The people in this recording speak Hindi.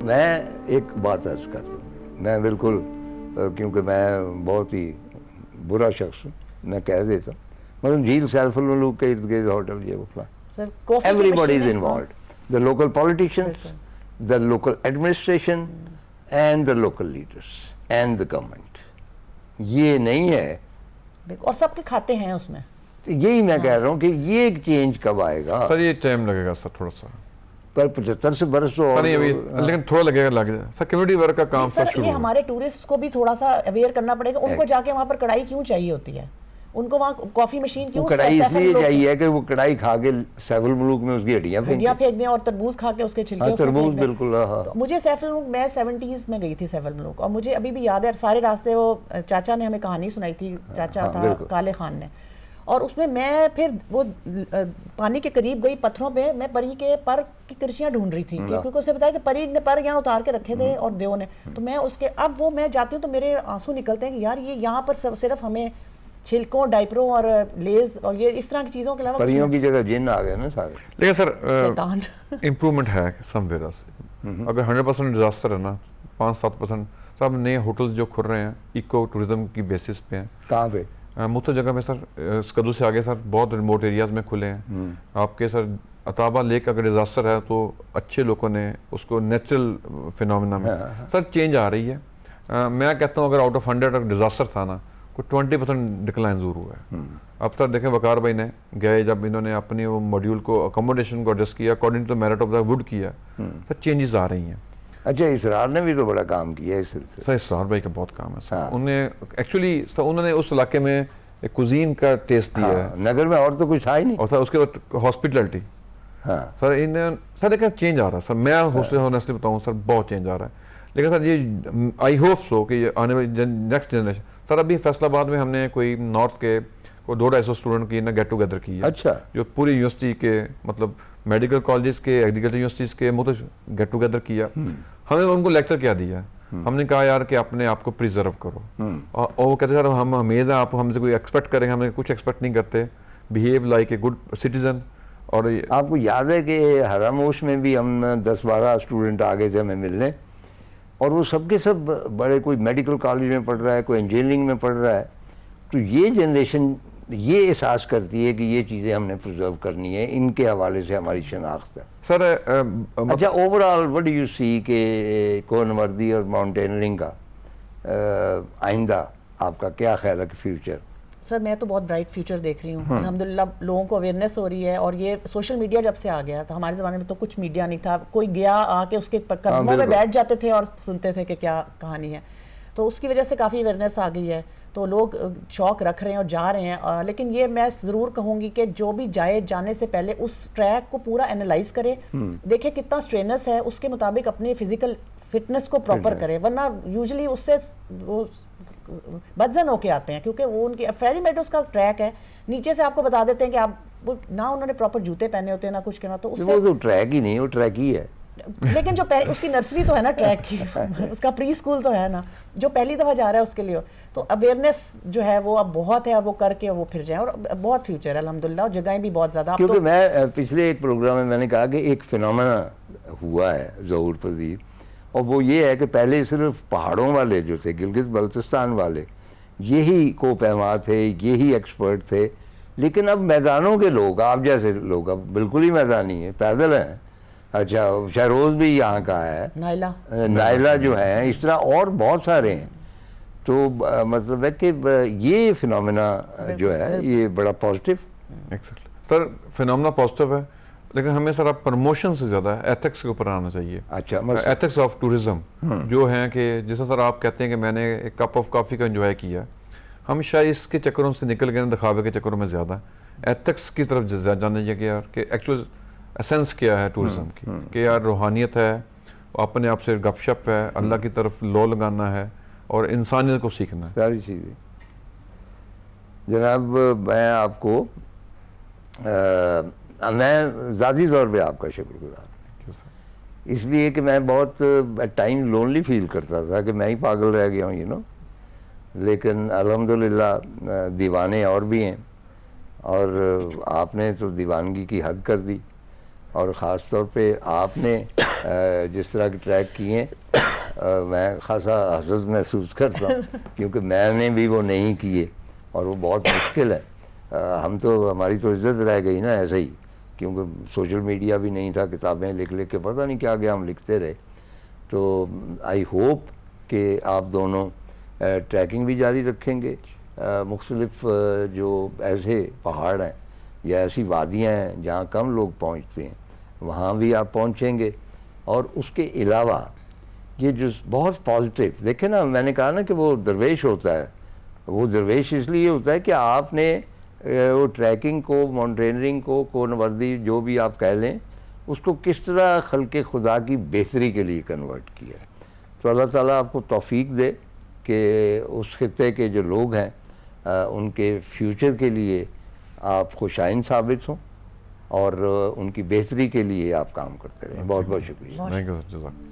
मैं एक बात अर्ज करता हूँ, मैं बिल्कुल क्योंकि मैं बहुत ही बुरा शख्स हूँ, मैं कह देता हूँ, मतलब झील सैफुल मलूक के इर्द गिर्द होटल ये वो फला, everybody is involve, the local politicians, the local administration and the local leaders and the government, ये नहीं है और सबके खाते हैं उसमें। तो यही मैं कह रहा हूँ कि ये एक चेंज कब आएगा सर? ये टाइम लगेगा सर थोड़ा सा, पर 75 से बरस तो और लेकिन थोड़ा लगेगा, लग जाए सर। कम्युनिटी वर्क का काम सर ये हमारे टूरिस्ट को भी थोड़ा सा अवेयर करना पड़ेगा, उनको जाके वहाँ पर कढ़ाई क्यों चाहिए होती है, उनको वहाँ कॉफी मशीन क्यों, कढ़ाई इसलिए चाहिए कि वो कढ़ाई खा के सैफुल मुल्क में उसकी हड्डियाँ फेंक दें और तरबूज खा के उसके छिलके तरबूज बिल्कुल। तो मुझे सैफुल मुल्क, मैं 70s में गई थी सैफुल मुल्क, और मुझे अभी भी याद है सारे रास्ते, वो चाचा ने हमें कहानी सुनाई थी, चाचा था काले खान ने, और उसमें मैं फिर वो पानी के करीब गई, पत्थरों पे मैं परी के पर की कृषियाँ ढूंढ रही थी, क्योंकि उसे बताया कि परी ने पर यहाँ उतार के रखे थे और देव ने, तो मैं उसके, अब वो मैं जाती हूँ तो मेरे आंसू निकलते हैं कि यार ये यहाँ पर सिर्फ हमें छिलकों, डायपरों और लेज और ये इस तरह की चीज़ों के अलावा परियों की जगह जिन आ गए ना सारे। लेकिन सर इम्प्रूवमेंट है समवेयर से, अगर 100% डिजास्टर है ना, 5-7% सब नए होटल्स जो खुल रहे हैं इको टूरिज्म की बेसिस पे हैं। कहाँ पे? मुख्तलिफ जगह में सर, स्कदू से आगे सर बहुत रिमोट एरियाज में खुले हैं आपके सर। अताबा लेक अगर डिजास्टर है तो अच्छे लोगों ने उसको नेचुरल फिनोमिना में सर चेंज आ रही है। मैं कहता हूँ अगर आउट ऑफ 100 अगर डिजास्टर था ना, कोई 20% डिक्लाइन जरूर हुआ है। अब सर देखें वकार भाई ने गए जब इन्होंने अपनी वो मॉड्यूल को अकोमोडेशन को एडजस्ट किया according to merit of the wood किया, सर चेंजेस आ रही हैं। अच्छा, इसरार ने भी तो बड़ा काम किया है इस सिलसिले। सर इसरार भाई का बहुत काम है सर। उन्हें एक्चुअली सर उन्होंने उस इलाके में एक कुजीन का टेस्ट दिया है। नगर में और तो कुछ था ही नहीं। और सर उसके बाद हॉस्पिटलिटी, सर इन सर एक चेंज आ रहा है सर। मैं ऑनेस्टली बताऊँ सर बहुत चेंज आ रहा है। लेकिन सर ये आई होप सो कि ये आने वाली नेक्स्ट जनरेशन, सर अभी फैसलाबाद में हमने कोई नॉर्थ के को 200-250 स्टूडेंट की ना गेट टुगेदर की है। अच्छा। जो पूरी यूनिवर्सिटी के मतलब मेडिकल कॉलेजेस के, एग्रीकल्चर यूनिवर्सिटीज के मतलब गेट टुगेदर किया। हमने उनको लेक्चर क्या दिया, हमने कहा यार कि अपने आप को प्रिजर्व करो। और वो कहते सर हम अमेज हैं, आप हमसे कोई एक्सपेक्ट करेंगे, हमें कुछ एक्सपेक्ट नहीं करते, behave like a good citizen. और आपको याद है कि हरामोश में भी हम 10-12 स्टूडेंट आ गए थे हमें मिलने, और वो सबके सब बड़े, कोई मेडिकल कॉलेज में पढ़ रहा है, कोई इंजीनियरिंग में पढ़ रहा है। तो ये जनरेशन ये एहसास करती है कि ये चीज़ें हमने प्रिजर्व करनी है, इनके हवाले से हमारी शनाख्त है। सर अच्छा, overall what do you see के कोहनवर्दी और माउंटेनियरिंग का आइंदा आपका क्या ख्याल है कि फ्यूचर? सर मैं तो बहुत ब्राइट फ्यूचर देख रही हूँ अल्हम्दुलिल्लाह। लोगों को अवेयरनेस हो रही है, और ये सोशल मीडिया जब से आ गया था, हमारे ज़माने में तो कुछ मीडिया नहीं था, कोई गया आके उसके कदमों में बैठ जाते थे और सुनते थे कि क्या कहानी है। तो उसकी वजह से काफ़ी अवेयरनेस आ गई है, तो लोग शौक रख रहे हैं और जा रहे हैं। लेकिन ये मैं ज़रूर कहूँगी कि जो भी जाने से पहले उस ट्रैक को पूरा एनालाइज करे, देखे कितना स्ट्रेनस है, उसके मुताबिक अपने फिजिकल फिटनेस को प्रॉपर करे, वरना यूजुअली उससे वो बदजन होके आते हैं, क्योंकि वो उनकी फेरी मेडोज का ट्रैक है, नीचे से आपको बता देते हैं कि आप ना उन्होंने प्रॉपर जूते पहने होते हैं ना कुछ करना, तो उससे वो तो ट्रैक ही नहीं, वो ट्रैक ही है। लेकिन जो उसकी नर्सरी तो है ना ट्रैक की, उसका प्री स्कूल तो है ना, जो पहली दफ़ा जा रहा है उसके लिए। तो अवेयरनेस जो है वो अब बहुत है, वो करके वो फिर जाए, और बहुत फ्यूचर है अल्हम्दुलिल्लाह, और जगहें भी बहुत ज़्यादा। क्योंकि मैं पिछले एक प्रोग्राम में मैंने कहा कि एक फिनोमेना हुआ है ज़हूर पज़ीर, और वो ये है कि पहले सिर्फ पहाड़ों वाले जो थे, गिलगित बल्तिस्तान वाले, यही कोपहमा थे, यही एक्सपर्ट थे। लेकिन अब मैदानों के लोग, आप जैसे लोग अब बिल्कुल ही मैदानी है, पैदल हैं। अच्छा, शहरोज़ भी यहाँ का है, नाइला जो है, इस तरह और बहुत सारे हैं। तो मतलब है कि ये फिनोमेना जो है ये बड़ा पॉजिटिव। सर फिनोमेना पॉजिटिव है, लेकिन हमें सर अब प्रमोशन से ज़्यादा एथिक्स के ऊपर आना चाहिए। अच्छा, एथिक्स ऑफ टूरिज्म जो हैं कि जैसा सर आप कहते हैं कि मैंने एक कप ऑफ कॉफ़ी का एंजॉय किया, हम शायद इसके चक्करों से निकल गए, दिखावे के चक्करों में ज़्यादा एथिक्स की तरफ जाना चाहिए कि यार कि एक्चुअल एसेंस क्या है टूरिज्म की, कि यार रूहानियत है, अपने आप से गपशप है, अल्लाह की तरफ लो लगाना है और इंसानियत को सीखना है, सारी चीज़ें। जनाब मैं आपको मैं ज़ाती तौर पे आपका शुक्रगुज़ार हूँ, इसलिए कि मैं बहुत टाइम लोनली फील करता था कि मैं ही पागल रह गया हूँ, यू नो। लेकिन अल्हम्दुलिल्लाह दीवाने और भी हैं, और आपने तो दीवानगी की हद कर दी, और ख़ास तौर पे आपने जिस तरह के ट्रैक किए मैं खासा हसरत महसूस करता हूँ क्योंकि मैंने भी वो नहीं किए और वो बहुत मुश्किल है। हम तो, हमारी तो इज्जत रह गई ना ऐसे ही, क्योंकि सोशल मीडिया भी नहीं था, किताबें लिख लिख के पता नहीं क्या क्या हम लिखते रहे। तो आई होप कि आप दोनों ट्रैकिंग भी जारी रखेंगे, मुख्तलिफ जो ऐसे पहाड़ हैं या ऐसी वादियाँ हैं जहाँ कम लोग पहुँचते हैं वहाँ भी आप पहुँचेंगे। और उसके अलावा ये जो बहुत पॉजिटिव, देखें ना, मैंने कहा ना कि वो दरवेश होता है, वो दरवेश इसलिए होता है कि आपने वो ट्रैकिंग को, माउंटेनियरिंग को, कोनवर्दी जो भी आप कह लें, उसको किस तरह खल्क़े खुदा की बेहतरी के लिए कन्वर्ट किया। तो अल्लाह ताला आपको तौफीक दे कि उस खित्ते के जो लोग हैं उनके फ्यूचर के लिए आप खुशाइन साबित हों और उनकी बेहतरी के लिए आप काम करते रहें। बहुत बहुत शुक्रिया। Thank you sir.